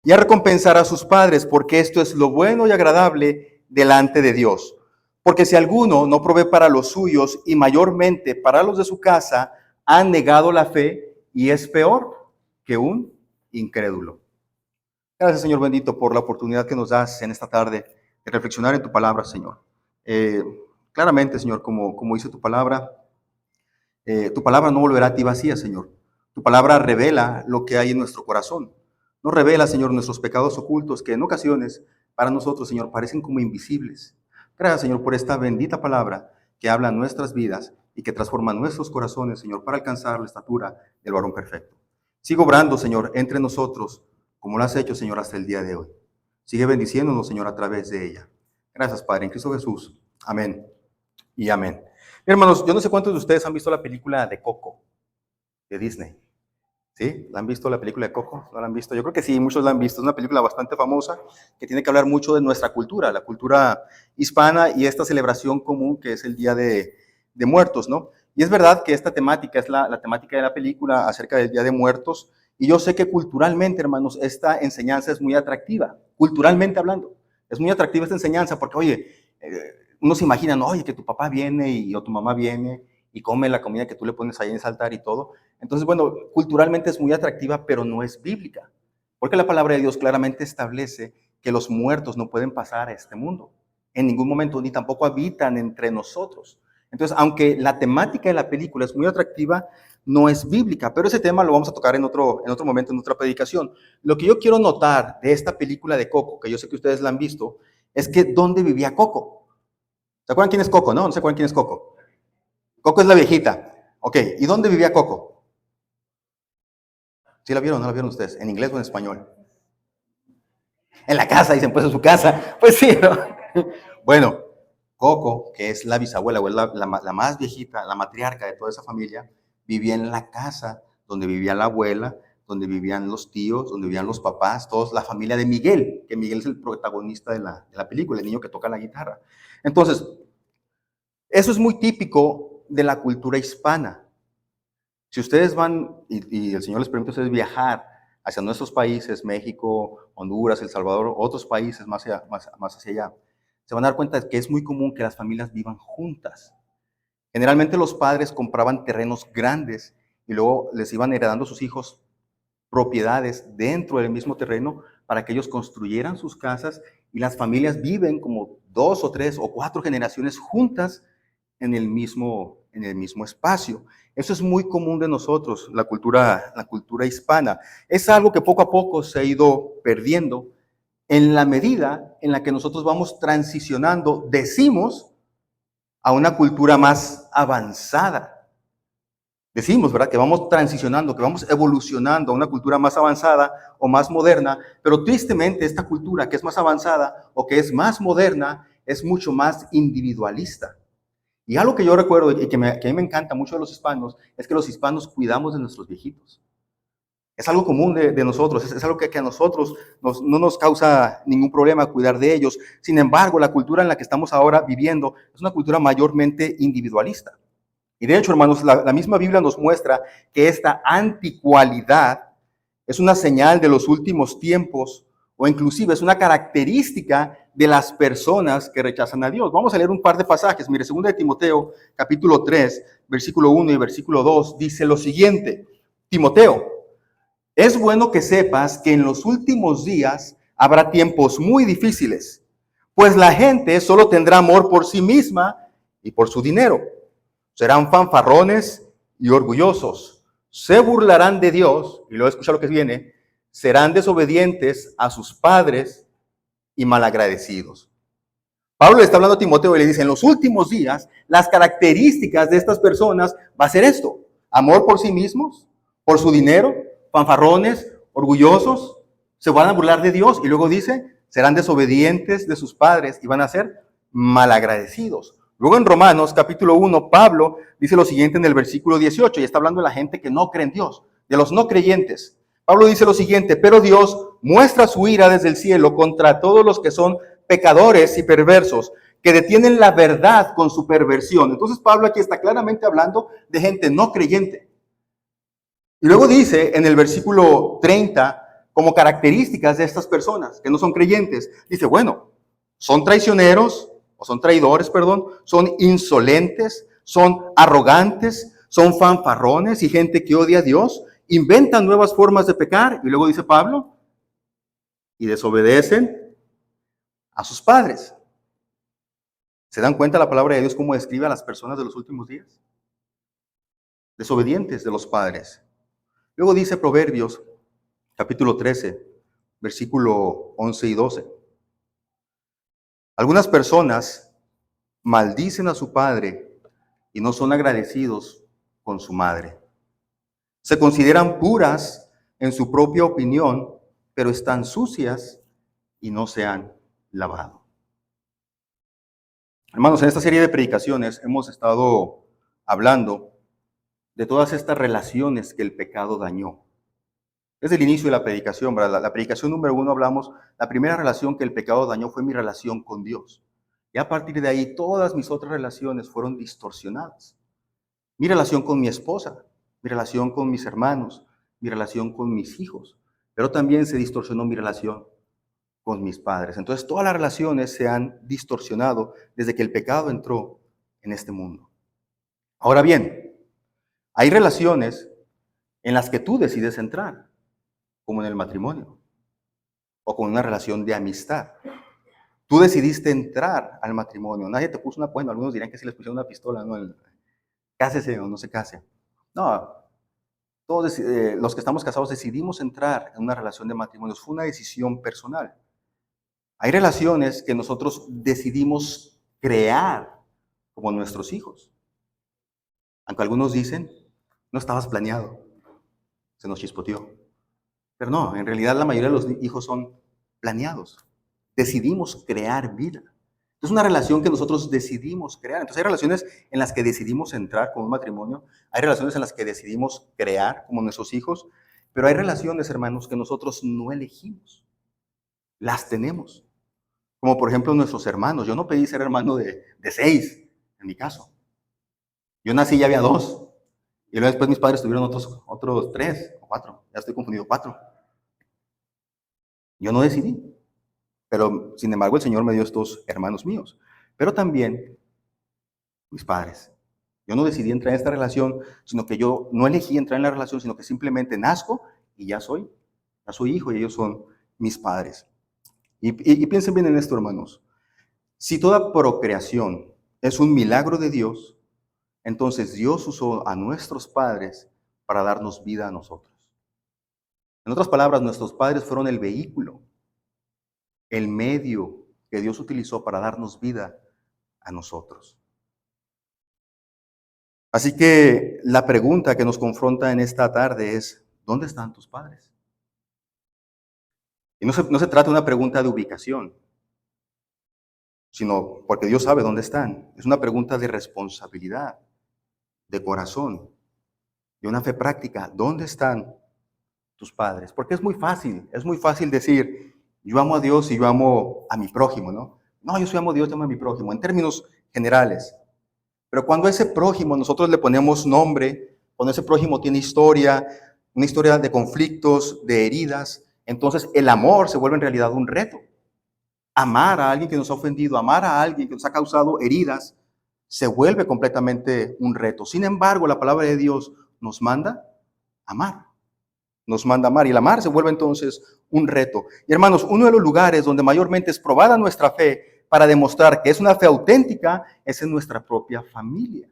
y a recompensar a sus padres, porque esto es lo bueno y agradable delante de Dios. Porque si alguno no provee para los suyos y mayormente para los de su casa, ha negado la fe y es peor que un incrédulo. Gracias, Señor bendito, por la oportunidad que nos das en esta tarde de reflexionar en tu palabra, Señor. Claramente, Señor, como dice tu palabra no volverá a ti vacía, Señor. Tu palabra revela lo que hay en nuestro corazón. Nos revela, Señor, nuestros pecados ocultos que en ocasiones para nosotros, Señor, parecen como invisibles. Gracias, Señor, por esta bendita palabra que habla en nuestras vidas y que transforma nuestros corazones, Señor, para alcanzar la estatura del varón perfecto. Sigue obrando, Señor, entre nosotros, como lo has hecho, Señor, hasta el día de hoy. Sigue bendiciéndonos, Señor, a través de ella. Gracias, Padre, en Cristo Jesús. Amén y amén. Hermanos, yo no sé cuántos de ustedes han visto la película de Coco, de Disney. ¿Sí? ¿La han visto la película de Coco? ¿No la han visto? Yo creo que sí, muchos la han visto. Es una película bastante famosa que tiene que hablar mucho de nuestra cultura, la cultura hispana y esta celebración común que es el Día de Muertos, ¿no? Y es verdad que esta temática es la temática de la película acerca del Día de Muertos. Y yo sé que culturalmente, hermanos, esta enseñanza es muy atractiva, culturalmente hablando. Es muy atractiva esta enseñanza porque, oye, uno se imagina, ¿no? Oye, que tu papá viene o tu mamá viene y come la comida que tú le pones ahí en ese altar y todo. Entonces, bueno, culturalmente es muy atractiva, pero no es bíblica. Porque la palabra de Dios claramente establece que los muertos no pueden pasar a este mundo en ningún momento, ni tampoco habitan entre nosotros. Entonces, aunque la temática de la película es muy atractiva, no es bíblica, pero ese tema lo vamos a tocar en otro momento, en otra predicación. Lo que yo quiero notar de esta película de Coco, que yo sé que ustedes la han visto, es que ¿dónde vivía Coco? ¿Se acuerdan quién es Coco, no? ¿No se acuerdan quién es Coco? Coco es la viejita. Ok, ¿y dónde vivía Coco? ¿Sí la vieron o no la vieron ustedes? ¿En inglés o en español? En la casa, dicen, pues en su casa. Pues sí, ¿no? Bueno, Coco, que es la bisabuela, o es la más viejita, la matriarca de toda esa familia, vivía en la casa donde vivía la abuela, donde vivían los tíos, donde vivían los papás, todos, la familia de Miguel, que Miguel es el protagonista de la película, el niño que toca la guitarra. Entonces, eso es muy típico de la cultura hispana. Si ustedes van, y el Señor les permite a ustedes viajar hacia nuestros países, México, Honduras, El Salvador, otros países más hacia allá, se van a dar cuenta de que es muy común que las familias vivan juntas. Generalmente los padres compraban terrenos grandes y luego les iban heredando a sus hijos propiedades dentro del mismo terreno para que ellos construyeran sus casas y las familias viven como 2 o 3 o 4 generaciones juntas en el mismo espacio. Eso es muy común de nosotros, la cultura hispana. Es algo que poco a poco se ha ido perdiendo en la medida en la que nosotros vamos transicionando, decimos, a una cultura más avanzada. Decimos, ¿verdad? Que vamos transicionando, que vamos evolucionando a una cultura más avanzada o más moderna, pero tristemente esta cultura que es más avanzada o que es más moderna es mucho más individualista. Y algo que yo recuerdo y que a mí me encanta mucho de los hispanos es que los hispanos cuidamos de nuestros viejitos. Es algo común de nosotros, es algo que a nosotros no nos causa ningún problema cuidar de ellos. Sin embargo, la cultura en la que estamos ahora viviendo es una cultura mayormente individualista. Y de hecho, hermanos, la misma Biblia nos muestra que esta anticualidad es una señal de los últimos tiempos o inclusive es una característica de las personas que rechazan a Dios. Vamos a leer un par de pasajes. Mire, 2 de Timoteo, capítulo 3, versículo 1 y versículo 2, dice lo siguiente. Timoteo, es bueno que sepas que en los últimos días habrá tiempos muy difíciles, pues la gente solo tendrá amor por sí misma y por su dinero. Serán fanfarrones y orgullosos. Se burlarán de Dios, y luego escucha lo que viene, serán desobedientes a sus padres y malagradecidos. Pablo le está hablando a Timoteo y le dice, en los últimos días, las características de estas personas va a ser esto. Amor por sí mismos, por su dinero, fanfarrones, orgullosos, se van a burlar de Dios. Y luego dice, serán desobedientes de sus padres y van a ser malagradecidos. Luego en Romanos capítulo 1, Pablo dice lo siguiente en el versículo 18, y está hablando de la gente que no cree en Dios, de los no creyentes. Pablo dice lo siguiente, pero Dios muestra su ira desde el cielo contra todos los que son pecadores y perversos, que detienen la verdad con su perversión. Entonces Pablo aquí está claramente hablando de gente no creyente. Y luego dice en el versículo 30, como características de estas personas que no son creyentes. Dice, bueno, son traicioneros, o son traidores, perdón, son insolentes, son arrogantes, son fanfarrones y gente que odia a Dios, inventan nuevas formas de pecar, y luego dice Pablo, y desobedecen a sus padres. ¿Se dan cuenta la palabra de Dios cómo describe a las personas de los últimos días? Desobedientes de los padres. Luego dice Proverbios, capítulo 13, versículo 11 y 12. Algunas personas maldicen a su padre y no son agradecidos con su madre. Se consideran puras en su propia opinión, pero están sucias y no se han lavado. Hermanos, en esta serie de predicaciones hemos estado hablando de todas estas relaciones que el pecado dañó. Desde el inicio de la predicación, ¿verdad? La predicación número 1 hablamos, la primera relación que el pecado dañó fue mi relación con Dios. Y a partir de ahí, todas mis otras relaciones fueron distorsionadas. Mi relación con mi esposa, mi relación con mis hermanos, mi relación con mis hijos. Pero también se distorsionó mi relación con mis padres. Entonces, todas las relaciones se han distorsionado desde que el pecado entró en este mundo. Ahora bien, hay relaciones en las que tú decides entrar, como en el matrimonio, o con una relación de amistad. Tú decidiste entrar al matrimonio. Nadie te puso una, bueno, algunos dirán que si les pusieron una pistola, ¿no? Cásese o no se case. No, todos los que estamos casados decidimos entrar en una relación de matrimonio. Fue una decisión personal. Hay relaciones que nosotros decidimos crear como nuestros hijos. Aunque algunos dicen, no estabas planeado, se nos chispoteó. Pero no, en realidad la mayoría de los hijos son planeados. Decidimos crear vida. Es una relación que nosotros decidimos crear. Entonces hay relaciones en las que decidimos entrar con un matrimonio, hay relaciones en las que decidimos crear como nuestros hijos, pero hay relaciones, hermanos, que nosotros no elegimos. Las tenemos. Como por ejemplo nuestros hermanos. Yo no pedí ser hermano de 6, en mi caso. Yo nací y ya había 2. Y luego después mis padres tuvieron otros 3 o 4. Ya estoy confundido, 4. Yo no decidí. Pero sin embargo el Señor me dio estos hermanos míos. Pero también mis padres. Yo no decidí entrar en esta relación, sino que yo no elegí entrar en la relación, sino que simplemente nazco y ya soy hijo y ellos son mis padres. Y piensen bien en esto, hermanos. Si toda procreación es un milagro de Dios, entonces Dios usó a nuestros padres para darnos vida a nosotros. En otras palabras, nuestros padres fueron el vehículo, el medio que Dios utilizó para darnos vida a nosotros. Así que la pregunta que nos confronta en esta tarde es, ¿dónde están tus padres? Y no se trata de una pregunta de ubicación, sino porque Dios sabe dónde están. Es una pregunta de responsabilidad, de corazón, de una fe práctica. ¿Dónde están tus padres? Porque es muy fácil decir, yo amo a Dios y yo amo a mi prójimo, ¿no? No, yo soy amo a Dios, yo amo a mi prójimo, en términos generales. Pero cuando a ese prójimo nosotros le ponemos nombre, cuando ese prójimo tiene historia, una historia de conflictos, de heridas, entonces el amor se vuelve en realidad un reto. Amar a alguien que nos ha ofendido, amar a alguien que nos ha causado heridas, se vuelve completamente un reto. Sin embargo, la palabra de Dios nos manda amar. Nos manda amar y el amar se vuelve entonces un reto. Y hermanos, uno de los lugares donde mayormente es probada nuestra fe para demostrar que es una fe auténtica es en nuestra propia familia.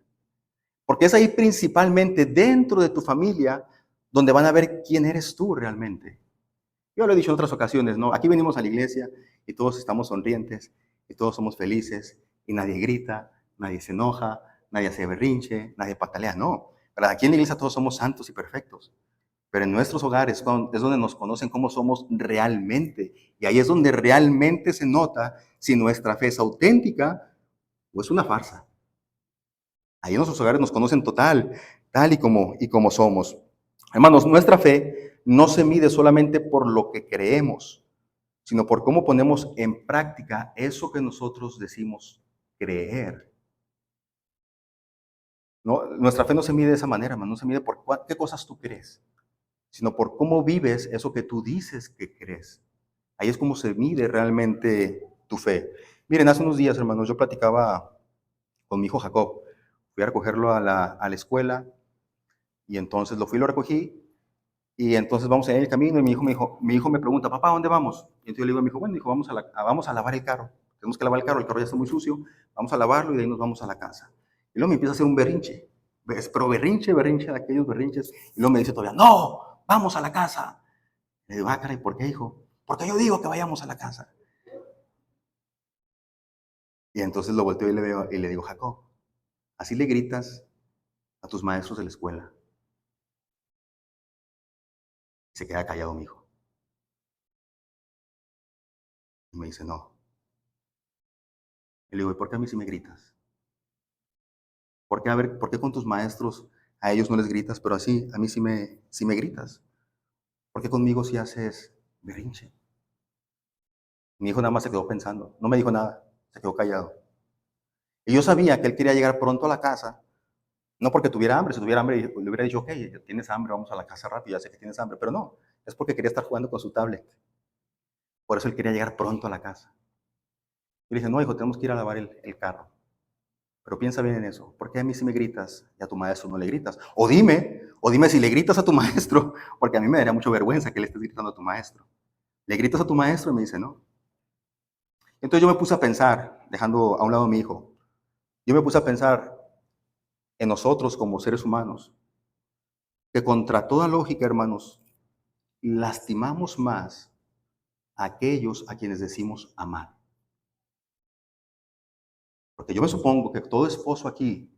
Porque es ahí principalmente dentro de tu familia donde van a ver quién eres tú realmente. Yo lo he dicho en otras ocasiones, ¿no? Aquí venimos a la iglesia y todos estamos sonrientes y todos somos felices y nadie grita, nadie se enoja, nadie hace berrinche, nadie patalea, no. Pero aquí en la iglesia todos somos santos y perfectos. Pero en nuestros hogares es donde nos conocen cómo somos realmente. Y ahí es donde realmente se nota si nuestra fe es auténtica o es una farsa. Ahí en nuestros hogares nos conocen tal y como somos. Hermanos, nuestra fe no se mide solamente por lo que creemos, sino por cómo ponemos en práctica eso que nosotros decimos creer. No, nuestra fe no se mide de esa manera, hermano, no se mide por qué cosas tú crees, sino por cómo vives eso que tú dices que crees. Ahí es como se mide realmente tu fe. Miren, hace unos días, hermanos, yo platicaba con mi hijo Jacob. Fui a recogerlo a la escuela y entonces lo fui y lo recogí. Y entonces vamos en el camino y mi hijo me pregunta, papá, ¿a dónde vamos? Y entonces yo le digo a mi hijo, bueno, hijo, vamos a lavar el carro. Tenemos que lavar el carro ya está muy sucio, vamos a lavarlo y de ahí nos vamos a la casa. Y luego me empieza a hacer un berrinche, pero berrinche de aquellos berrinches. Y luego me dice todavía, no, vamos a la casa. Le digo, caray, ¿por qué, hijo? Porque yo digo que vayamos a la casa. Y entonces lo volteo y le digo, Jacob, así le gritas a tus maestros de la escuela. Se queda callado mi hijo. Y me dice, no. Y le digo, ¿y por qué a mí sí me gritas? ¿Por qué, por qué con tus maestros a ellos no les gritas, pero así a mí sí me gritas? ¿Por qué conmigo sí haces berrinche? Mi hijo nada más se quedó pensando, no me dijo nada, se quedó callado. Y yo sabía que él quería llegar pronto a la casa, no porque tuviera hambre, si tuviera hambre le hubiera dicho, ok, tienes hambre, vamos a la casa rápido, ya sé que tienes hambre, pero no, es porque quería estar jugando con su tablet. Por eso él quería llegar pronto a la casa. Y le dije, no, hijo, tenemos que ir a lavar el carro. Pero piensa bien en eso. ¿Por qué a mí sí me gritas y a tu maestro no le gritas? O dime si le gritas a tu maestro, porque a mí me daría mucha vergüenza que le estés gritando a tu maestro. ¿Le gritas a tu maestro? Y me dice, no. Entonces yo me puse a pensar, dejando a un lado a mi hijo, yo me puse a pensar en nosotros como seres humanos, que contra toda lógica, hermanos, lastimamos más a aquellos a quienes decimos amar. Porque yo me supongo que todo esposo aquí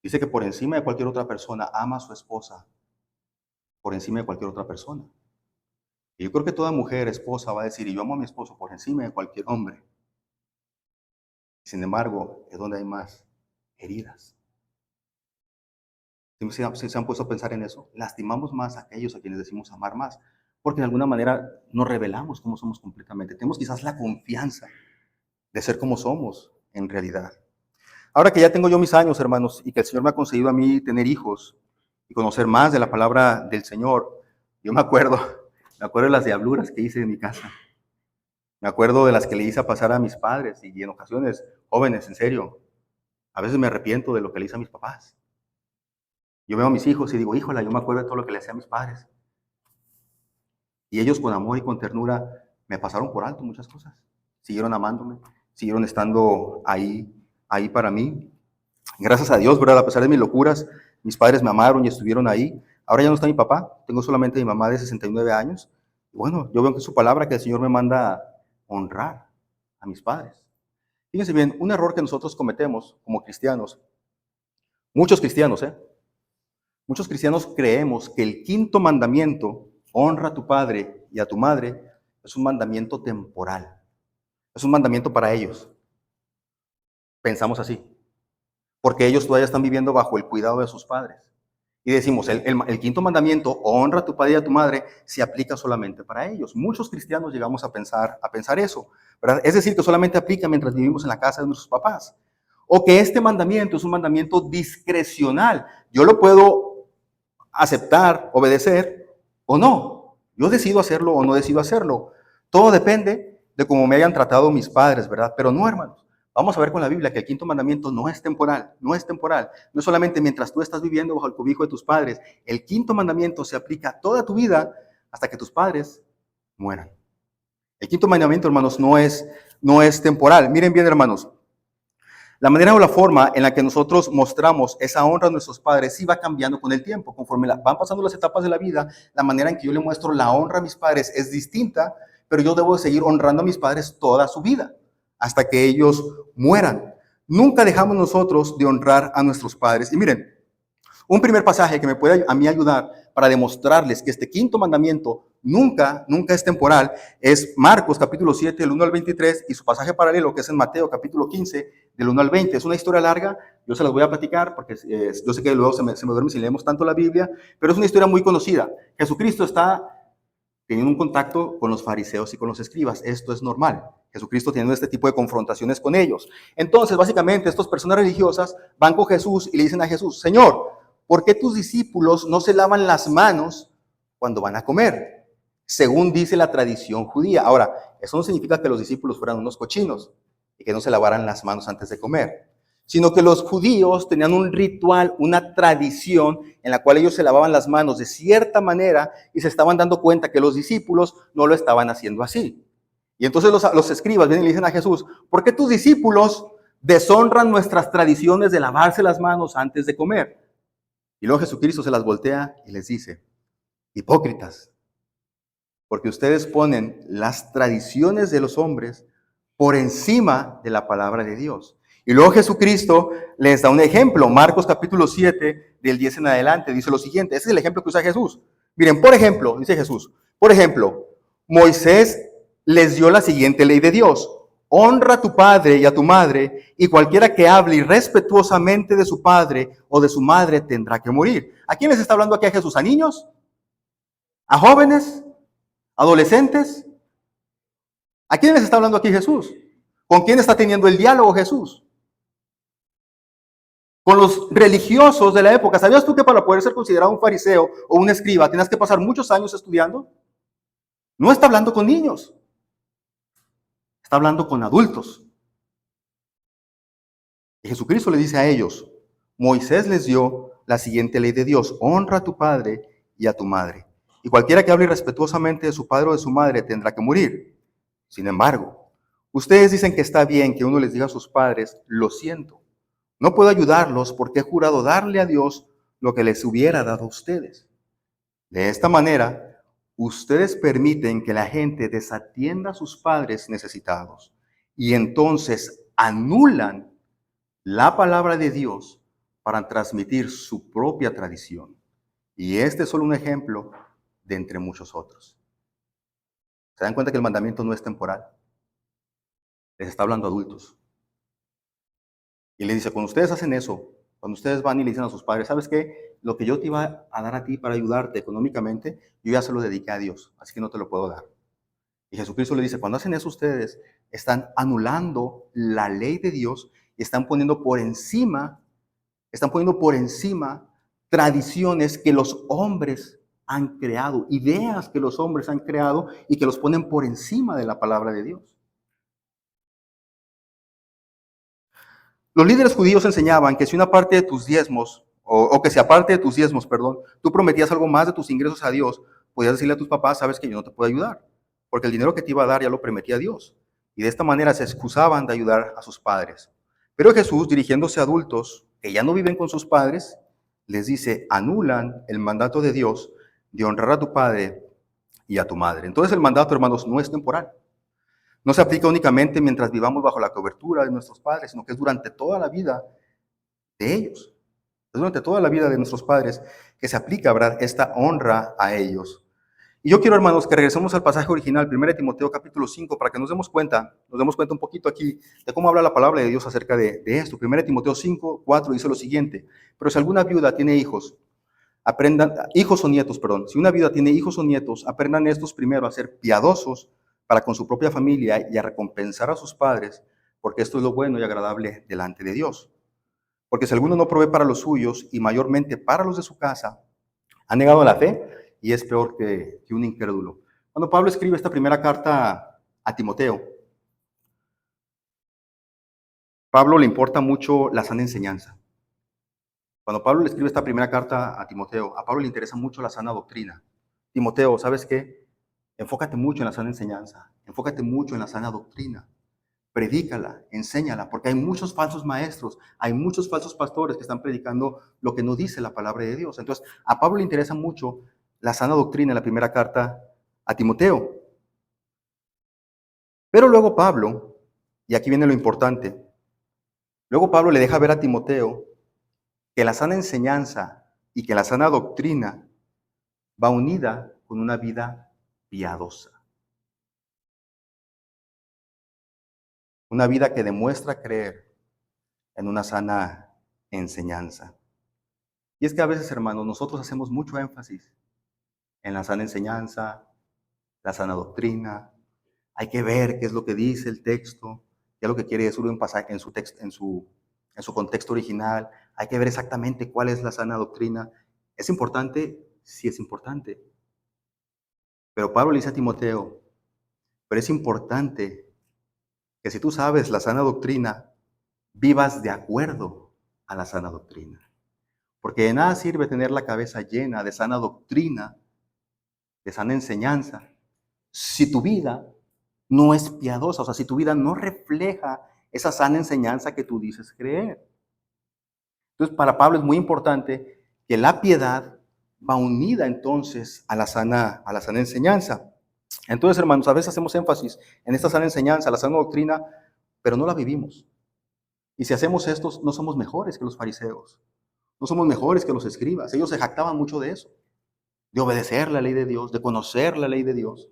dice que por encima de cualquier otra persona ama a su esposa, por encima de cualquier otra persona. Y yo creo que toda mujer, esposa, va a decir, y yo amo a mi esposo por encima de cualquier hombre. Sin embargo, es donde hay más heridas. ¿Sí se han puesto a pensar en eso? Lastimamos más a aquellos a quienes decimos amar más, porque de alguna manera nos revelamos cómo somos completamente. Tenemos quizás la confianza de ser como somos en realidad. Ahora que ya tengo yo mis años, hermanos, y que el Señor me ha concedido a mí tener hijos y conocer más de la palabra del Señor, yo me acuerdo de las diabluras que hice en mi casa. Me acuerdo de las que le hice pasar a mis padres y en ocasiones, jóvenes, en serio, a veces me arrepiento de lo que le hice a mis papás. Yo veo a mis hijos y digo, híjola, yo me acuerdo de todo lo que le hacía a mis padres. Y ellos con amor y con ternura me pasaron por alto muchas cosas. Siguieron amándome, siguieron estando ahí para mí. Gracias a Dios, ¿verdad? A pesar de mis locuras, mis padres me amaron y estuvieron ahí. Ahora ya no está mi papá, tengo solamente mi mamá de 69 años. Y bueno, yo veo que es su palabra que el Señor me manda honrar a mis padres. Fíjense bien, un error que nosotros cometemos como cristianos, muchos cristianos, muchos cristianos creemos que el quinto mandamiento, honra a tu padre y a tu madre, es un mandamiento temporal. Es un mandamiento para ellos. Pensamos así, porque ellos todavía están viviendo bajo el cuidado de sus padres. Y decimos, el quinto mandamiento, honra a tu padre y a tu madre, se aplica solamente para ellos. Muchos cristianos llegamos a pensar eso, ¿verdad? Es decir, que solamente aplica mientras vivimos en la casa de nuestros papás. O que este mandamiento es un mandamiento discrecional. Yo lo puedo aceptar, obedecer o no. Yo decido hacerlo o no decido hacerlo. Todo depende de cómo me hayan tratado mis padres, ¿verdad? Pero no, hermanos. Vamos a ver con la Biblia que el quinto mandamiento no es temporal, no es temporal. No es solamente mientras tú estás viviendo bajo el cobijo de tus padres. El quinto mandamiento se aplica a toda tu vida hasta que tus padres mueran. El quinto mandamiento, hermanos, no es temporal. Miren bien, hermanos. La manera o la forma en la que nosotros mostramos esa honra a nuestros padres sí va cambiando con el tiempo. Conforme van pasando las etapas de la vida, la manera en que yo le muestro la honra a mis padres es distinta, pero yo debo seguir honrando a mis padres toda su vida, hasta que ellos mueran. Nunca dejamos nosotros de honrar a nuestros padres. Y miren, un primer pasaje que me puede a mí ayudar para demostrarles que este quinto mandamiento nunca es temporal es Marcos capítulo 7, del 1 al 23, y su pasaje paralelo que es en Mateo capítulo 15, del 1 al 20. Es una historia larga, yo se las voy a platicar porque yo sé que luego se me duerme si leemos tanto la Biblia, pero es una historia muy conocida. Jesucristo está teniendo un contacto con los fariseos y con los escribas. Esto es normal. Jesucristo teniendo este tipo de confrontaciones con ellos. Entonces, básicamente, estas personas religiosas van con Jesús y le dicen a Jesús, Señor, ¿por qué tus discípulos no se lavan las manos cuando van a comer, según dice la tradición judía. Ahora, eso no significa que los discípulos fueran unos cochinos y que no se lavaran las manos antes de comer, sino que los judíos tenían un ritual, una tradición en la cual ellos se lavaban las manos de cierta manera y se estaban dando cuenta que los discípulos no lo estaban haciendo así. Y entonces los escribas vienen y le dicen a Jesús, ¿por qué tus discípulos deshonran nuestras tradiciones de lavarse las manos antes de comer? Y luego Jesucristo se las voltea y les dice, hipócritas, porque ustedes ponen las tradiciones de los hombres por encima de la palabra de Dios. Y luego Jesucristo les da un ejemplo. Marcos capítulo 7, del 10 en adelante, dice lo siguiente. Ese es el ejemplo que usa Jesús. Miren, por ejemplo, dice Jesús, por ejemplo, Moisés les dio la siguiente ley de Dios. Honra a tu padre y a tu madre, y cualquiera que hable irrespetuosamente de su padre o de su madre tendrá que morir. ¿A quién les está hablando aquí a Jesús? ¿A niños? ¿A jóvenes? ¿Adolescentes? ¿A quién les está hablando aquí Jesús? ¿Con quién está teniendo el diálogo Jesús? Con los religiosos de la época. ¿Sabías tú que para poder ser considerado un fariseo o un escriba tenías que pasar muchos años estudiando? No está hablando con niños. Está hablando con adultos. Y Jesucristo le dice a ellos, Moisés les dio la siguiente ley de Dios, honra a tu padre y a tu madre. Y cualquiera que hable irrespetuosamente de su padre o de su madre tendrá que morir. Sin embargo, ustedes dicen que está bien que uno les diga a sus padres, lo siento, no puedo ayudarlos porque he jurado darle a Dios lo que les hubiera dado a ustedes. De esta manera, ustedes permiten que la gente desatienda a sus padres necesitados y entonces anulan la palabra de Dios para transmitir su propia tradición. Y este es solo un ejemplo de entre muchos otros. ¿Se dan cuenta que el mandamiento no es temporal? Les está hablando a adultos. Y le dice, cuando ustedes hacen eso, cuando ustedes van y le dicen a sus padres, ¿sabes qué? Lo que yo te iba a dar a ti para ayudarte económicamente, yo ya se lo dediqué a Dios, así que no te lo puedo dar. Y Jesucristo le dice, cuando hacen eso ustedes, están anulando la ley de Dios y están poniendo por encima tradiciones que los hombres han creado, ideas que los hombres han creado y que los ponen por encima de la palabra de Dios. Los líderes judíos enseñaban que si una parte de tus diezmos, o que si aparte de tus diezmos, perdón, tú prometías algo más de tus ingresos a Dios, podías decirle a tus papás, sabes que yo no te puedo ayudar, porque el dinero que te iba a dar ya lo prometía Dios. Y de esta manera se excusaban de ayudar a sus padres. Pero Jesús, dirigiéndose a adultos que ya no viven con sus padres, les dice, anulan el mandato de Dios de honrar a tu padre y a tu madre. Entonces el mandato, hermanos, no es temporal. No se aplica únicamente mientras vivamos bajo la cobertura de nuestros padres, sino que es durante toda la vida de ellos. Es durante toda la vida de nuestros padres que se aplica, ¿verdad?, esta honra a ellos. Y yo quiero, hermanos, que regresemos al pasaje original, 1 Timoteo capítulo 5, para que nos demos cuenta un poquito aquí de cómo habla la palabra de Dios acerca de esto. 1 Timoteo 5, 4 dice lo siguiente, pero si alguna viuda tiene hijos, hijos o nietos, perdón, si una viuda tiene hijos o nietos, aprendan estos primero a ser piadosos para con su propia familia y a recompensar a sus padres, porque esto es lo bueno y agradable delante de Dios. Porque si alguno no provee para los suyos y mayormente para los de su casa, ha negado la fe y es peor que un incrédulo. Cuando Pablo escribe esta primera carta a Timoteo, Pablo le importa mucho la sana enseñanza. Cuando Pablo le escribe esta primera carta a Timoteo, a Pablo le interesa mucho la sana doctrina. Timoteo, ¿sabes qué? Enfócate mucho en la sana enseñanza, enfócate mucho en la sana doctrina. Predícala, enséñala, porque hay muchos falsos maestros, hay muchos falsos pastores que están predicando lo que no dice la palabra de Dios. Entonces, a Pablo le interesa mucho la sana doctrina en la primera carta a Timoteo. Pero luego Pablo, y aquí viene lo importante, luego Pablo le deja ver a Timoteo que la sana enseñanza y que la sana doctrina va unida con una vida piadosa. Una vida que demuestra creer en una sana enseñanza. Y es que a veces, hermanos, nosotros hacemos mucho énfasis en la sana enseñanza, la sana doctrina. Hay que ver qué es lo que dice el texto, qué es lo que quiere decir un pasaje en su contexto original. Hay que ver exactamente cuál es la sana doctrina. ¿Es importante? Sí es importante. Pero Pablo le dice a Timoteo, pero es importante que si tú sabes la sana doctrina, vivas de acuerdo a la sana doctrina. Porque de nada sirve tener la cabeza llena de sana doctrina, de sana enseñanza, si tu vida no es piadosa, o sea, si tu vida no refleja esa sana enseñanza que tú dices creer. Entonces, para Pablo es muy importante que la piedad va unida entonces a la sana enseñanza. Entonces, hermanos, a veces hacemos énfasis en esta sana enseñanza, la sana doctrina, pero no la vivimos. Y si hacemos esto, no somos mejores que los fariseos, no somos mejores que los escribas. Ellos se jactaban mucho de eso, de obedecer la ley de Dios, de conocer la ley de Dios,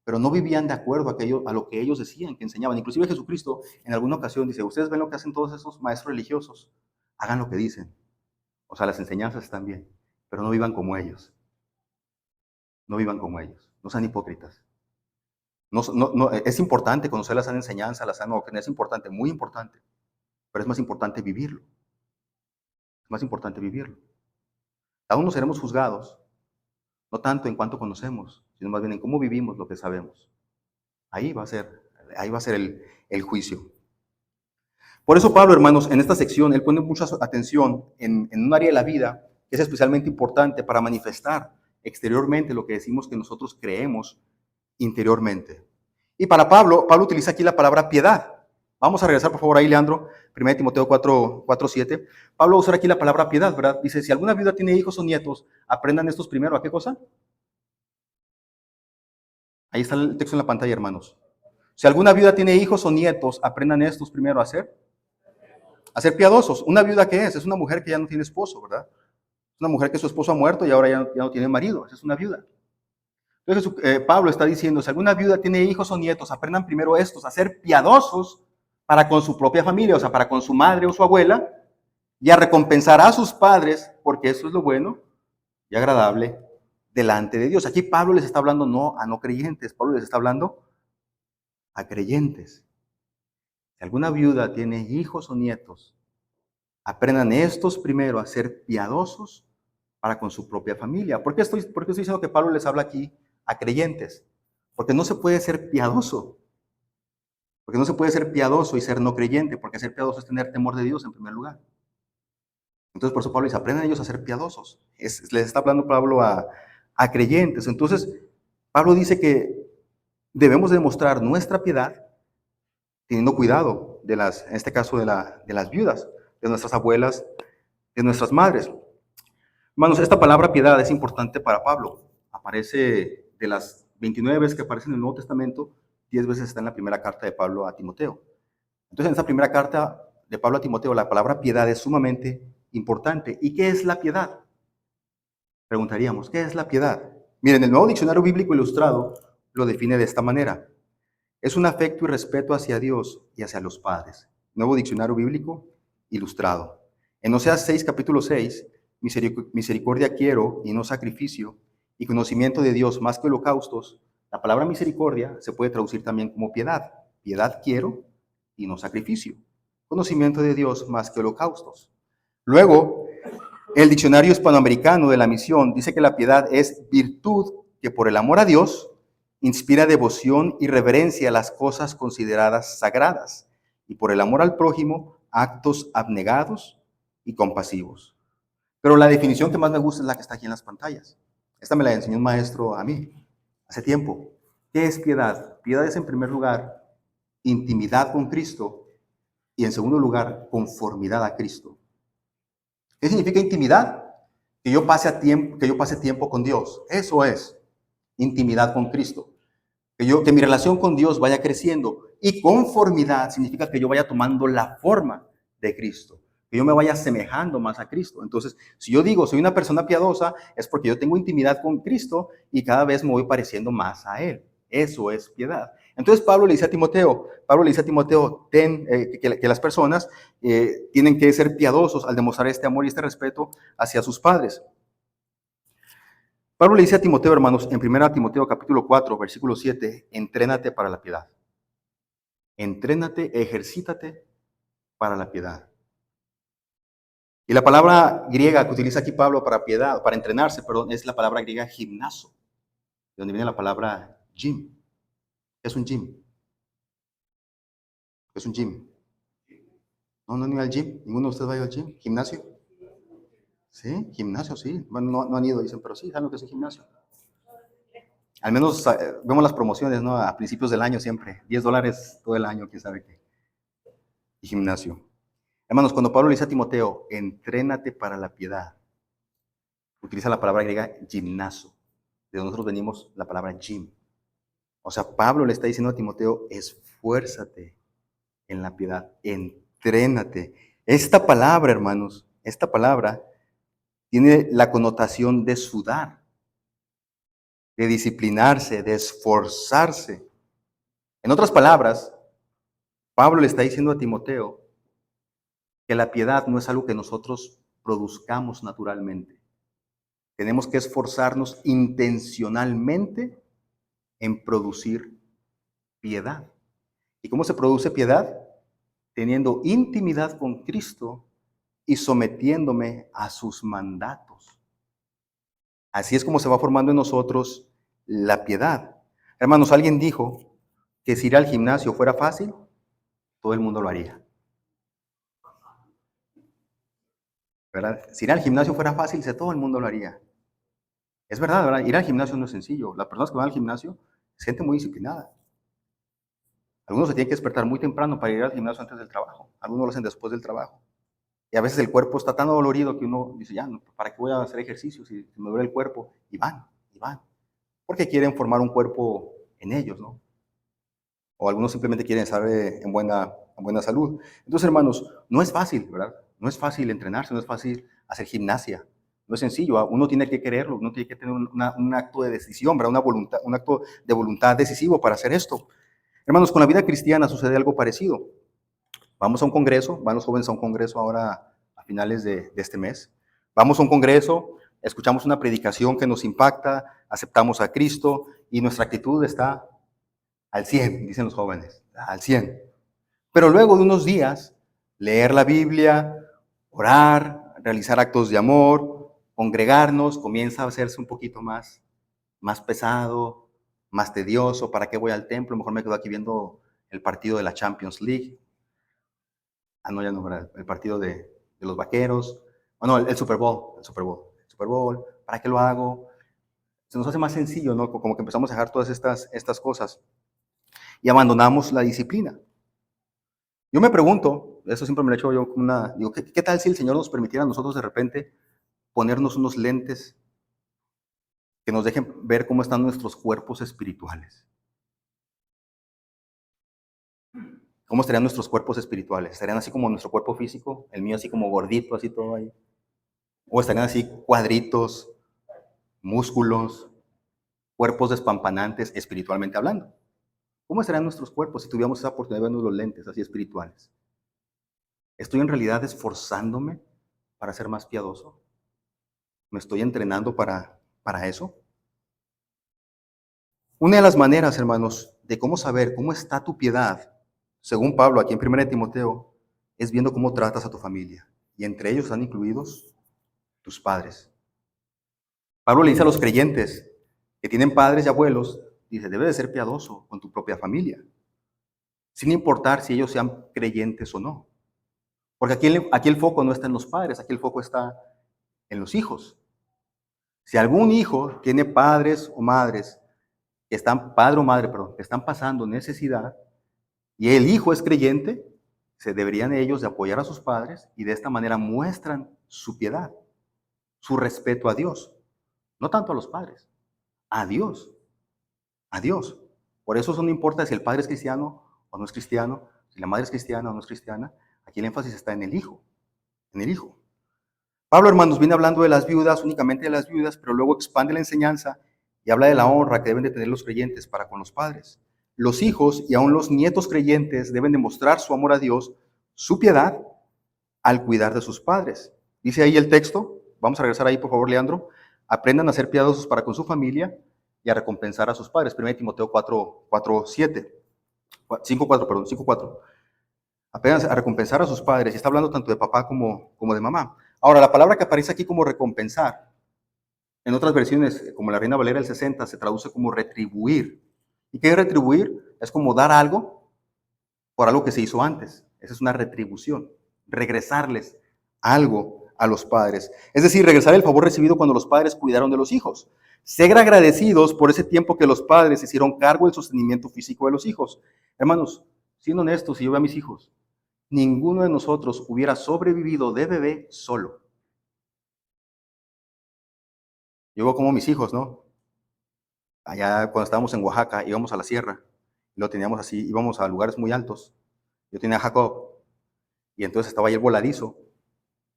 pero no vivían de acuerdo a lo que ellos decían, que enseñaban. Inclusive Jesucristo en alguna ocasión dice, ustedes ven lo que hacen todos esos maestros religiosos, hagan lo que dicen. O sea, las enseñanzas están bien, pero no vivan como ellos. No vivan como ellos. No sean hipócritas. Es importante conocer la sana enseñanza, la sana doctrina, es importante, muy importante, pero es más importante vivirlo. Es más importante vivirlo. Aún no seremos juzgados, no tanto en cuanto conocemos, sino más bien en cómo vivimos lo que sabemos. Ahí va a ser, ahí va a ser el juicio. Por eso Pablo, hermanos, en esta sección, él pone mucha atención en un área de la vida que es especialmente importante para manifestar exteriormente lo que decimos que nosotros creemos interiormente. Y para Pablo, Pablo utiliza aquí la palabra piedad. Vamos a regresar, por favor, ahí, Leandro, 1 Timoteo 4:7. Pablo usa aquí la palabra piedad, ¿verdad? Dice, si alguna viuda tiene hijos o nietos, aprendan estos primero. ¿A qué cosa? Ahí está el texto en la pantalla, hermanos. Si alguna viuda tiene hijos o nietos, aprendan estos primero a ser piadosos. ¿Una viuda qué es? Es una mujer que ya no tiene esposo, ¿verdad? Es una mujer que su esposo ha muerto y ahora ya no tiene marido. Esa es una viuda. Entonces Pablo está diciendo, si alguna viuda tiene hijos o nietos, aprendan primero estos a ser piadosos para con su propia familia, o sea, para con su madre o su abuela, y a recompensar a sus padres, porque eso es lo bueno y agradable delante de Dios. Aquí Pablo les está hablando no a no creyentes, Pablo les está hablando a creyentes. Si alguna viuda tiene hijos o nietos, aprendan estos primero a ser piadosos para con su propia familia. ¿Por qué estoy diciendo que Pablo les habla aquí a creyentes? Porque no se puede ser piadoso. Porque no se puede ser piadoso y ser no creyente, porque ser piadoso es tener temor de Dios en primer lugar. Entonces, por eso Pablo dice, aprendan ellos a ser piadosos. Les está hablando Pablo a creyentes. Entonces, Pablo dice que debemos demostrar nuestra piedad teniendo cuidado en este caso, de las viudas, de nuestras abuelas, de nuestras madres. Hermanos, esta palabra piedad es importante para Pablo. Aparece de las 29 veces que aparece en el Nuevo Testamento, 10 veces está en la primera carta de Pablo a Timoteo. Entonces, en esta primera carta de Pablo a Timoteo, la palabra piedad es sumamente importante. ¿Y qué es la piedad? Preguntaríamos, ¿qué es la piedad? Miren, el Nuevo Diccionario Bíblico Ilustrado lo define de esta manera. Es un afecto y respeto hacia Dios y hacia los padres. Nuevo Diccionario Bíblico Ilustrado. En Oseas 6, capítulo 6, misericordia quiero y no sacrificio, y conocimiento de Dios más que holocaustos. La palabra misericordia se puede traducir también como piedad. Piedad quiero y no sacrificio. Conocimiento de Dios más que holocaustos. Luego, el diccionario hispanoamericano de la misión dice que la piedad es virtud que por el amor a Dios inspira devoción y reverencia a las cosas consideradas sagradas, y por el amor al prójimo, actos abnegados y compasivos. Pero la definición que más me gusta es la que está aquí en las pantallas. Esta me la enseñó un maestro a mí hace tiempo. ¿Qué es piedad? Piedad es, en primer lugar, intimidad con Cristo, y en segundo lugar, conformidad a Cristo. ¿Qué significa intimidad? Que yo pase tiempo con Dios. Eso es intimidad con Cristo. Que mi relación con Dios vaya creciendo. Y conformidad significa que yo vaya tomando la forma de Cristo, que yo me vaya asemejando más a Cristo. Entonces, si yo digo soy una persona piadosa, es porque yo tengo intimidad con Cristo y cada vez me voy pareciendo más a Él. Eso es piedad. Entonces Pablo le dice a Timoteo, que las personas tienen que ser piadosos al demostrar este amor y este respeto hacia sus padres. Pablo le dice a Timoteo, hermanos, en 1 Timoteo capítulo 4, versículo 7, entrénate para la piedad. Entrénate, ejercítate para la piedad. Y la palabra griega que utiliza aquí Pablo para piedad, para entrenarse, perdón, es la palabra griega gimnaso. de donde viene la palabra gym. ¿Qué es un gym? ¿Qué es un gym? No, no han ido al gym. ¿Ninguno de ustedes va a ir al gym? ¿Gimnasio? Sí, gimnasio, sí. Bueno, no, no han ido, dicen, pero sí, saben lo que es un gimnasio. Al menos vemos las promociones, ¿no? A principios del año siempre. $10 todo el año, quién sabe qué. Y gimnasio. Hermanos, cuando Pablo le dice a Timoteo, entrénate para la piedad, utiliza la palabra griega gimnaso. De donde nosotros venimos la palabra gym. O sea, Pablo le está diciendo a Timoteo, esfuérzate en la piedad, entrénate. Esta palabra, hermanos, esta palabra tiene la connotación de sudar, de disciplinarse, de esforzarse. En otras palabras, Pablo le está diciendo a Timoteo que la piedad no es algo que nosotros produzcamos naturalmente. Tenemos que esforzarnos intencionalmente en producir piedad. ¿Y cómo se produce piedad? Teniendo intimidad con Cristo y sometiéndome a sus mandatos. Así es como se va formando en nosotros la piedad. Hermanos, alguien dijo que si ir al gimnasio fuera fácil, todo el mundo lo haría. ¿Verdad? Si ir al gimnasio fuera fácil, todo el mundo lo haría. Es verdad, ¿verdad? Ir al gimnasio no es sencillo. Las personas que van al gimnasio es gente muy disciplinada. Algunos se tienen que despertar muy temprano para ir al gimnasio antes del trabajo. Algunos lo hacen después del trabajo. Y a veces el cuerpo está tan dolorido que uno dice, ya, ¿para qué voy a hacer ejercicio si me duele el cuerpo? Y van, y van. Porque quieren formar un cuerpo en ellos, ¿no? O algunos simplemente quieren estar en buena salud. Entonces, hermanos, no es fácil, ¿verdad? No es fácil entrenarse, no es fácil hacer gimnasia. No es sencillo, uno tiene que quererlo, uno tiene que tener un acto de decisión, ¿verdad? Un acto de voluntad decisivo para hacer esto. Hermanos, con la vida cristiana sucede algo parecido. Vamos a un congreso, van los jóvenes a un congreso ahora a finales de este mes. Vamos a un congreso, escuchamos una predicación que nos impacta, aceptamos a Cristo y nuestra actitud está al 100, dicen los jóvenes, al 100. Pero luego de unos días, leer la Biblia, orar, realizar actos de amor, congregarnos, comienza a hacerse un poquito más pesado, más tedioso. ¿Para qué voy al templo? Mejor me quedo aquí viendo el partido de la Champions League. No, ya no, ¿verdad? El partido de los vaqueros. No, el Super Bowl, el Super Bowl. El Super Bowl, ¿para qué lo hago? Se nos hace más sencillo, ¿no? Como que empezamos a dejar todas estas cosas y abandonamos la disciplina. Yo me pregunto, eso siempre me lo he hecho yo como digo, ¿qué tal si el Señor nos permitiera a nosotros de repente ponernos unos lentes que nos dejen ver cómo están nuestros cuerpos espirituales? ¿Cómo estarían nuestros cuerpos espirituales? ¿Estarían así como nuestro cuerpo físico? El mío así como gordito, así todo ahí. ¿O estarían así cuadritos, músculos, cuerpos despampanantes espiritualmente hablando? ¿Cómo estarían nuestros cuerpos si tuviéramos esa oportunidad de vernos los lentes así espirituales? ¿Estoy en realidad esforzándome para ser más piadoso? ¿Me estoy entrenando para eso? Una de las maneras, hermanos, de cómo saber cómo está tu piedad, según Pablo aquí en 1 Timoteo, es viendo cómo tratas a tu familia. Y entre ellos están incluidos tus padres. Pablo le dice a los creyentes que tienen padres y abuelos, dice, debes de ser piadoso con tu propia familia, sin importar si ellos sean creyentes o no. Porque aquí el foco no está en los padres, aquí el foco está en los hijos. Si algún hijo tiene padres o madres que están, padre o madre, perdón, que están pasando necesidad y el hijo es creyente, se deberían ellos de apoyar a sus padres y de esta manera muestran su piedad, su respeto a Dios. No tanto a los padres, a Dios, a Dios. Por eso no importa si el padre es cristiano o no es cristiano, si la madre es cristiana o no es cristiana, aquí el énfasis está en el hijo, en el hijo. Pablo, hermanos, viene hablando de las viudas, únicamente de las viudas, pero luego expande la enseñanza y habla de la honra que deben de tener los creyentes para con los padres. Los hijos y aún los nietos creyentes deben demostrar su amor a Dios, su piedad, al cuidar de sus padres. Dice ahí el texto, vamos a regresar ahí por favor, Leandro, aprendan a ser piadosos para con su familia y a recompensar a sus padres. 1 Timoteo 4:7, 5:4, perdón, 5:4. Apenas a recompensar a sus padres, y está hablando tanto de papá como de mamá. Ahora, la palabra que aparece aquí como recompensar En otras versiones, como la Reina Valera del 60, se traduce como retribuir. ¿Y qué es retribuir? Es como dar algo por algo que se hizo antes. Esa es una retribución. Regresarles algo a los padres. Es decir, regresar el favor recibido cuando los padres cuidaron de los hijos. Ser agradecidos por ese tiempo que los padres hicieron cargo del sostenimiento físico de los hijos. Hermanos, siendo honestos, si yo veo a mis hijos, ninguno de nosotros hubiera sobrevivido de bebé solo. Yo veo como mis hijos, ¿no? Allá cuando estábamos en Oaxaca, íbamos a la sierra, lo teníamos así, íbamos a lugares muy altos. Yo tenía a Jacob, y entonces estaba ahí el voladizo,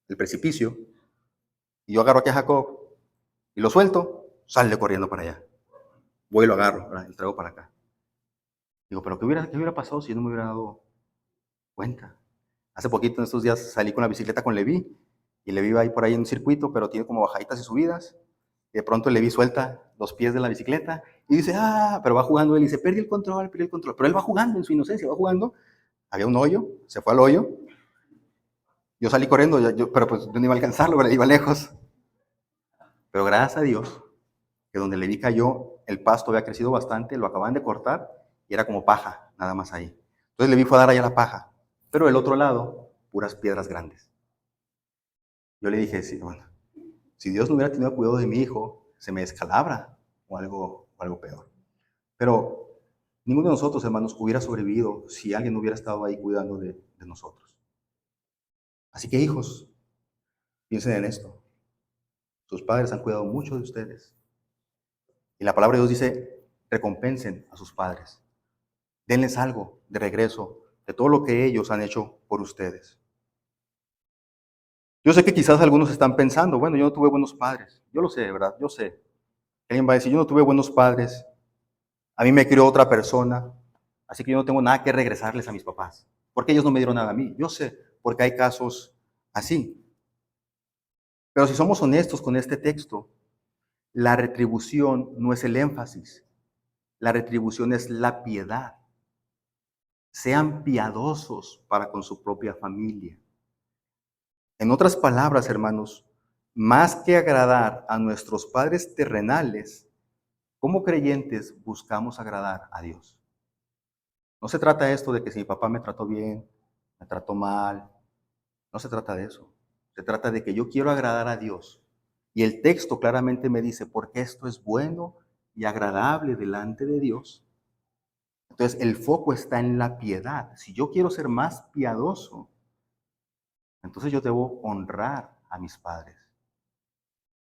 el precipicio, y yo agarro aquí a Jacob, y lo suelto, sale corriendo para allá. Voy y lo agarro, ¿verdad? Y traigo para acá. Digo, pero qué hubiera pasado si yo no me hubiera dado cuenta? Hace poquito, en estos días, salí con la bicicleta con Levi, y Levi va ahí por ahí en un circuito, pero tiene como bajaditas y subidas, y de pronto Levi suelta los pies de la bicicleta, y dice, pero va jugando él, y dice, perdí el control, pero él va jugando en su inocencia, va jugando, había un hoyo, se fue al hoyo, yo salí corriendo, pero pues yo no iba a alcanzarlo, ¿verdad? Iba lejos, pero gracias a Dios, que donde Levi cayó, el pasto había crecido bastante, lo acaban de cortar, y era como paja, nada más ahí. Entonces Levi fue a dar allá la paja, pero del otro lado, puras piedras grandes. Yo le dije, sí, bueno, si Dios no hubiera tenido cuidado de mi hijo, se me descalabra o algo peor. Pero ninguno de nosotros, hermanos, hubiera sobrevivido si alguien no hubiera estado ahí cuidando de nosotros. Así que, hijos, piensen en esto. Sus padres han cuidado mucho de ustedes. Y la palabra de Dios dice, recompensen a sus padres. Denles algo de regreso de todo lo que ellos han hecho por ustedes. Yo sé que quizás algunos están pensando, bueno, yo no tuve buenos padres. Yo lo sé, ¿verdad? Yo sé. Alguien va a decir, yo no tuve buenos padres. A mí me crió otra persona. Así que yo no tengo nada que regresarles a mis papás. Porque ellos no me dieron nada a mí. Yo sé, porque hay casos así. Pero si somos honestos con este texto, la retribución no es el énfasis. La retribución es la piedad. Sean piadosos para con su propia familia. En otras palabras, hermanos, más que agradar a nuestros padres terrenales, como creyentes buscamos agradar a Dios. No se trata esto de que si mi papá me trató bien, me trató mal. No se trata de eso. Se trata de que yo quiero agradar a Dios. Y el texto claramente me dice, porque esto es bueno y agradable delante de Dios. Entonces el foco está en la piedad. Si yo quiero ser más piadoso, entonces yo debo honrar a mis padres.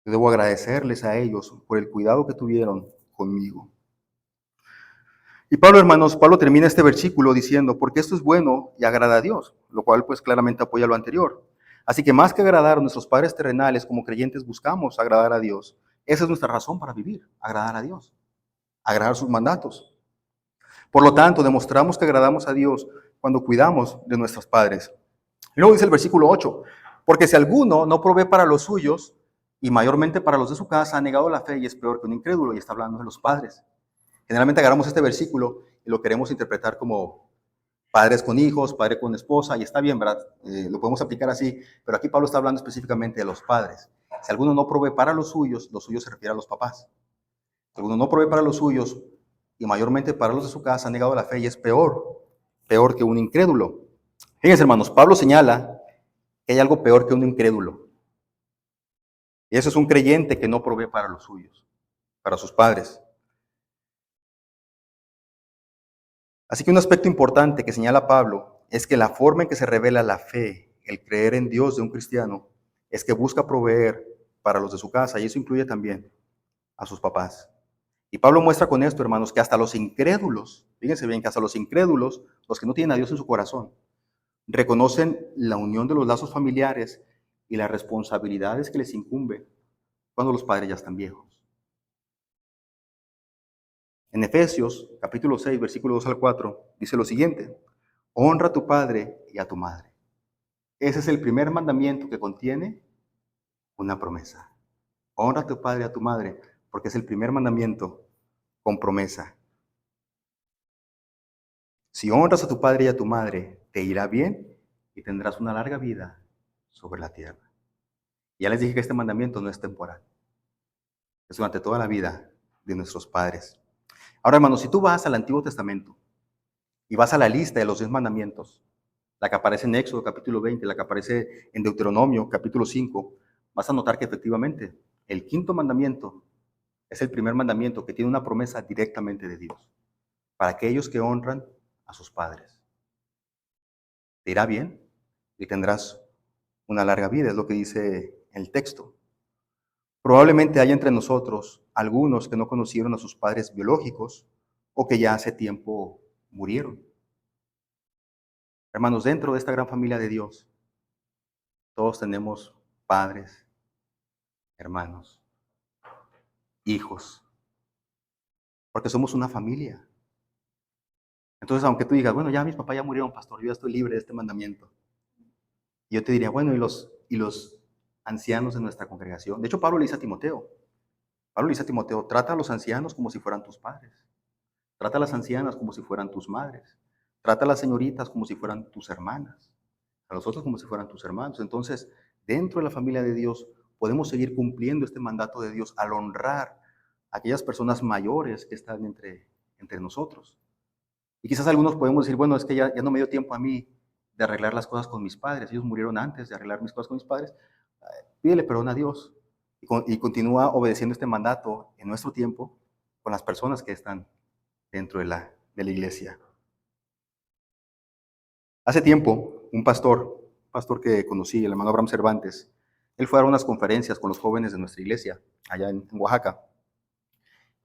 Yo debo agradecerles a ellos por el cuidado que tuvieron conmigo. Y Pablo, hermanos, Pablo termina este versículo diciendo, porque esto es bueno y agrada a Dios, lo cual pues claramente apoya lo anterior. Así que más que agradar a nuestros padres terrenales, como creyentes buscamos agradar a Dios. Esa es nuestra razón para vivir, agradar a Dios, agradar sus mandatos. Por lo tanto, demostramos que agradamos a Dios cuando cuidamos de nuestros padres. Luego dice el versículo 8, porque si alguno no provee para los suyos, y mayormente para los de su casa, ha negado la fe y es peor que un incrédulo, y está hablando de los padres. Generalmente agarramos este versículo y lo queremos interpretar como padres con hijos, padre con esposa, y está bien, ¿verdad? Lo podemos aplicar así, pero aquí Pablo está hablando específicamente de los padres. Si alguno no provee para los suyos se refiere a los papás. Si alguno no provee para los suyos, y mayormente para los de su casa, ha negado la fe y es peor que un incrédulo. Fíjense, hermanos, Pablo señala que hay algo peor que un incrédulo. Y eso es un creyente que no provee para los suyos, para sus padres. Así que un aspecto importante que señala Pablo es que la forma en que se revela la fe, el creer en Dios de un cristiano, es que busca proveer para los de su casa, y eso incluye también a sus papás. Y Pablo muestra con esto, hermanos, que hasta los incrédulos, fíjense bien, que hasta los incrédulos, los que no tienen a Dios en su corazón, reconocen la unión de los lazos familiares y las responsabilidades que les incumbe cuando los padres ya están viejos. En Efesios, capítulo 6, versículo 2 al 4, dice lo siguiente: honra a tu padre y a tu madre. Ese es el primer mandamiento que contiene una promesa. Honra a tu padre y a tu madre, porque es el primer mandamiento con promesa. Si honras a tu padre y a tu madre, te irá bien y tendrás una larga vida sobre la tierra. Ya les dije que este mandamiento no es temporal. es durante toda la vida de nuestros padres. Ahora, hermanos, si tú vas al Antiguo Testamento y vas a la lista de los 10 mandamientos, la que aparece en Éxodo capítulo 20, la que aparece en Deuteronomio capítulo 5, vas a notar que efectivamente el quinto mandamiento es el primer mandamiento que tiene una promesa directamente de Dios para aquellos que honran a sus padres. Te irá bien y tendrás una larga vida, es lo que dice el texto. Probablemente haya entre nosotros algunos que no conocieron a sus padres biológicos o que ya hace tiempo murieron. Hermanos, dentro de esta gran familia de Dios, todos tenemos padres, hermanos, hijos, porque somos una familia. Entonces, aunque tú digas, bueno, ya mis papás ya murieron, pastor, yo ya estoy libre de este mandamiento. Y yo te diría, bueno, ¿y los ancianos de nuestra congregación? De hecho, Pablo le dice a Timoteo, trata a los ancianos como si fueran tus padres. Trata a las ancianas como si fueran tus madres. Trata a las señoritas como si fueran tus hermanas. A los otros como si fueran tus hermanos. Entonces, dentro de la familia de Dios, podemos seguir cumpliendo este mandato de Dios al honrar a aquellas personas mayores que están entre nosotros. Y quizás algunos podemos decir, bueno, es que ya no me dio tiempo a mí de arreglar las cosas con mis padres. Ellos murieron antes de arreglar mis cosas con mis padres. Pídele perdón a Dios y continúa obedeciendo este mandato en nuestro tiempo con las personas que están dentro de la iglesia. Hace tiempo, un pastor que conocí, el hermano Abraham Cervantes, él fue a dar unas conferencias con los jóvenes de nuestra iglesia, allá en Oaxaca.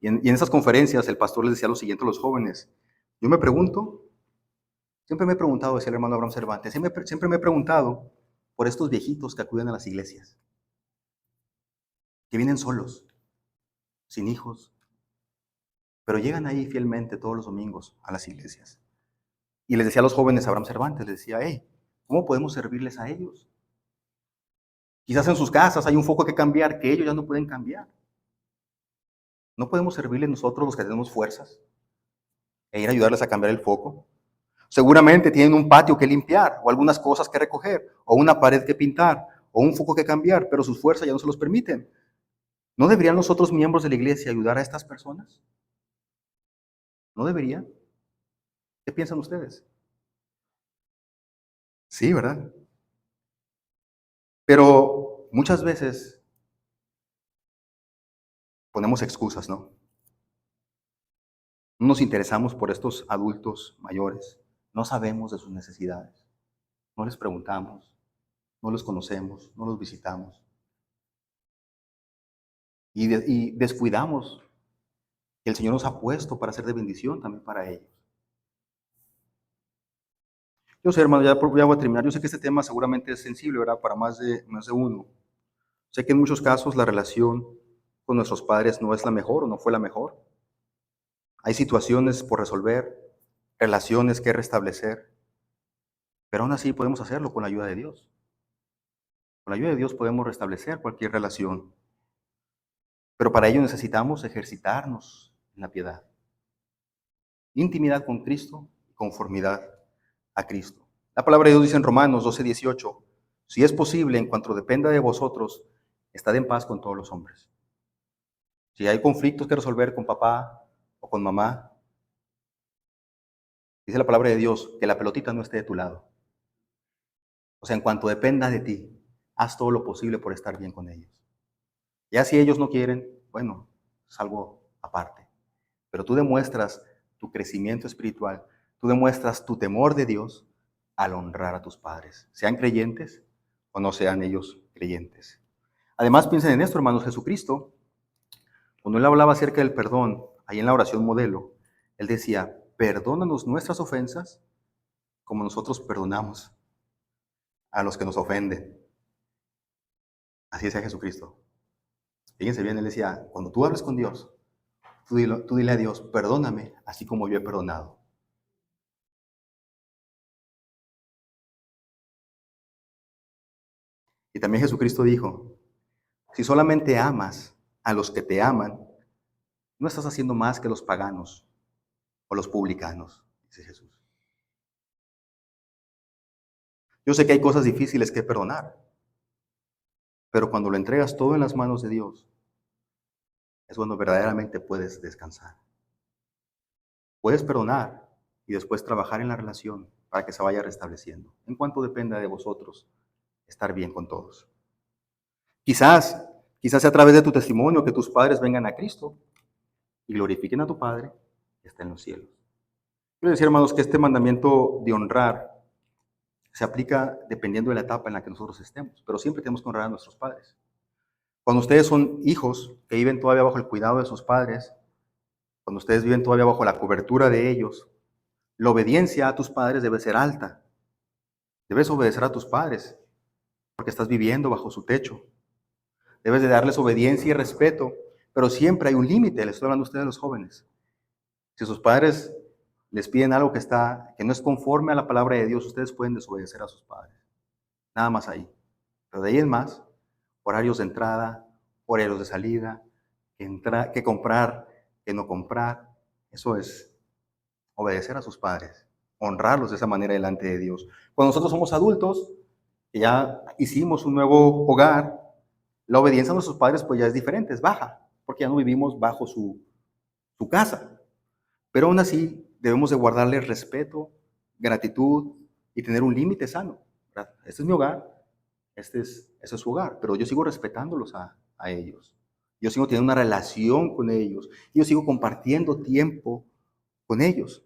Y en esas conferencias el pastor les decía lo siguiente a los jóvenes. Yo me pregunto, siempre me he preguntado, decía el hermano Abraham Cervantes, siempre me he preguntado por estos viejitos que acuden a las iglesias, que vienen solos, sin hijos, pero llegan ahí fielmente todos los domingos a las iglesias. Y les decía a los jóvenes, Abraham Cervantes, les decía, hey, ¿cómo podemos servirles a ellos? Quizás en sus casas hay un foco que cambiar que ellos ya no pueden cambiar. ¿No podemos servirles nosotros los que tenemos fuerzas e ir a ayudarles a cambiar el foco? Seguramente tienen un patio que limpiar, o algunas cosas que recoger, o una pared que pintar, o un foco que cambiar, pero sus fuerzas ya no se los permiten. ¿No deberían los otros miembros de la iglesia ayudar a estas personas? ¿No deberían? ¿Qué piensan ustedes? Sí, ¿verdad? Pero muchas veces ponemos excusas, ¿no? No nos interesamos por estos adultos mayores, no sabemos de sus necesidades, no les preguntamos, no los conocemos, no los visitamos y descuidamos que el Señor nos ha puesto para ser de bendición también para ellos. Yo sé, hermano, ya voy a terminar. Yo sé que este tema seguramente es sensible, ¿verdad? Para más de uno. Sé que en muchos casos la relación con nuestros padres no es la mejor o no fue la mejor. Hay situaciones por resolver, relaciones que restablecer, pero aún así podemos hacerlo con la ayuda de Dios. Con la ayuda de Dios podemos restablecer cualquier relación, pero para ello necesitamos ejercitarnos en la piedad, intimidad con Cristo y conformidad a Cristo. La palabra de Dios dice en Romanos 12:18, si es posible, en cuanto dependa de vosotros, estad en paz con todos los hombres. Si hay conflictos que resolver con papá o con mamá, dice la palabra de Dios que la pelotita no esté de tu lado. O sea, en cuanto dependa de ti, haz todo lo posible por estar bien con ellos. Ya si ellos no quieren, bueno, es algo aparte. Pero tú demuestras tu crecimiento espiritual, tú demuestras tu temor de Dios al honrar a tus padres, sean creyentes o no sean ellos creyentes. Además, piensen en esto, hermanos. Jesucristo, cuando él hablaba acerca del perdón, ahí en la oración modelo, él decía, perdónanos nuestras ofensas como nosotros perdonamos a los que nos ofenden. Así decía Jesucristo. Fíjense bien, él decía, cuando tú hables con Dios, tú dile a Dios, perdóname así como yo he perdonado. Y también Jesucristo dijo, si solamente amas a los que te aman, no estás haciendo más que los paganos o los publicanos, dice Jesús. Yo sé que hay cosas difíciles que perdonar, pero cuando lo entregas todo en las manos de Dios, es cuando verdaderamente puedes descansar. Puedes perdonar y después trabajar en la relación para que se vaya restableciendo, en cuanto dependa de vosotros estar bien con todos. Quizás, quizás sea a través de tu testimonio que tus padres vengan a Cristo y glorifiquen a tu Padre que está en los cielos. Quiero decir, hermanos, que este mandamiento de honrar se aplica dependiendo de la etapa en la que nosotros estemos, pero siempre tenemos que honrar a nuestros padres. Cuando ustedes son hijos que viven todavía bajo el cuidado de sus padres, cuando ustedes viven todavía bajo la cobertura de ellos, la obediencia a tus padres debe ser alta. Debes obedecer a tus padres porque estás viviendo bajo su techo. Debes de darles obediencia y respeto, pero siempre hay un límite. Les estoy hablando a ustedes, los jóvenes. Si sus padres les piden algo que no es conforme a la palabra de Dios, ustedes pueden desobedecer a sus padres. Nada más ahí. Pero de ahí en más, horarios de entrada, horarios de salida, que comprar, que no comprar. Eso es obedecer a sus padres, honrarlos de esa manera delante de Dios. Cuando nosotros somos adultos, que ya hicimos un nuevo hogar, la obediencia a nuestros padres pues ya es diferente, es baja, porque ya no vivimos bajo su casa. Pero aún así debemos de guardarle respeto, gratitud y tener un límite sano. ¿Verdad? Este es mi hogar, ese es su hogar, pero yo sigo respetándolos a ellos. Yo sigo teniendo una relación con ellos. Yo sigo compartiendo tiempo con ellos.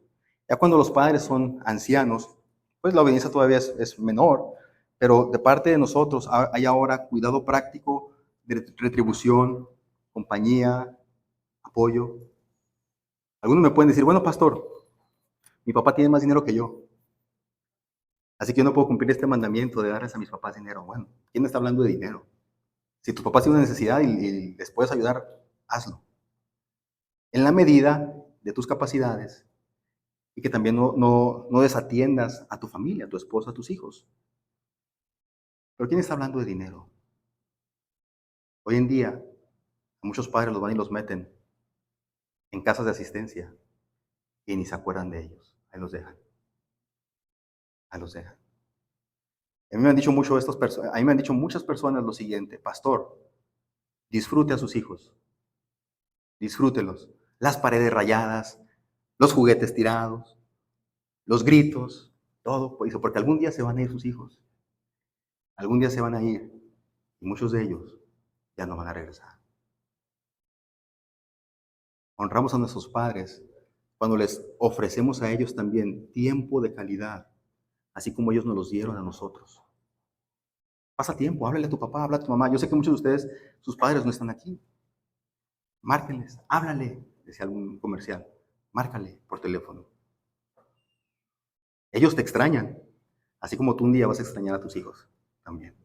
Ya cuando los padres son ancianos, pues la obediencia todavía es menor, pero de parte de nosotros hay ahora cuidado práctico, de retribución, compañía, apoyo. Algunos me pueden decir, bueno, pastor, mi papá tiene más dinero que yo, así que yo no puedo cumplir este mandamiento de darles a mis papás dinero. Bueno, ¿quién está hablando de dinero? Si tu papá tiene una necesidad y les puedes ayudar, hazlo. En la medida de tus capacidades y que también no desatiendas a tu familia, a tu esposa, a tus hijos. Pero ¿quién está hablando de dinero? Hoy en día, muchos padres los van y los meten en casas de asistencia y ni se acuerdan de ellos. Ahí los dejan. Ahí los dejan. A mí me han dicho a mí me han dicho muchas personas lo siguiente: pastor, disfrute a sus hijos, disfrútelos. Las paredes rayadas, los juguetes tirados, los gritos, todo, porque algún día se van a ir sus hijos. Algún día se van a ir y muchos de ellos ya no van a regresar. Honramos a nuestros padres cuando les ofrecemos a ellos también tiempo de calidad, así como ellos nos los dieron a nosotros. Pasa tiempo, háblale a tu papá, habla a tu mamá. Yo sé que muchos de ustedes, sus padres no están aquí. Márquenles, háblale, decía algún comercial. Márcale por teléfono. Ellos te extrañan, así como tú un día vas a extrañar a tus hijos también.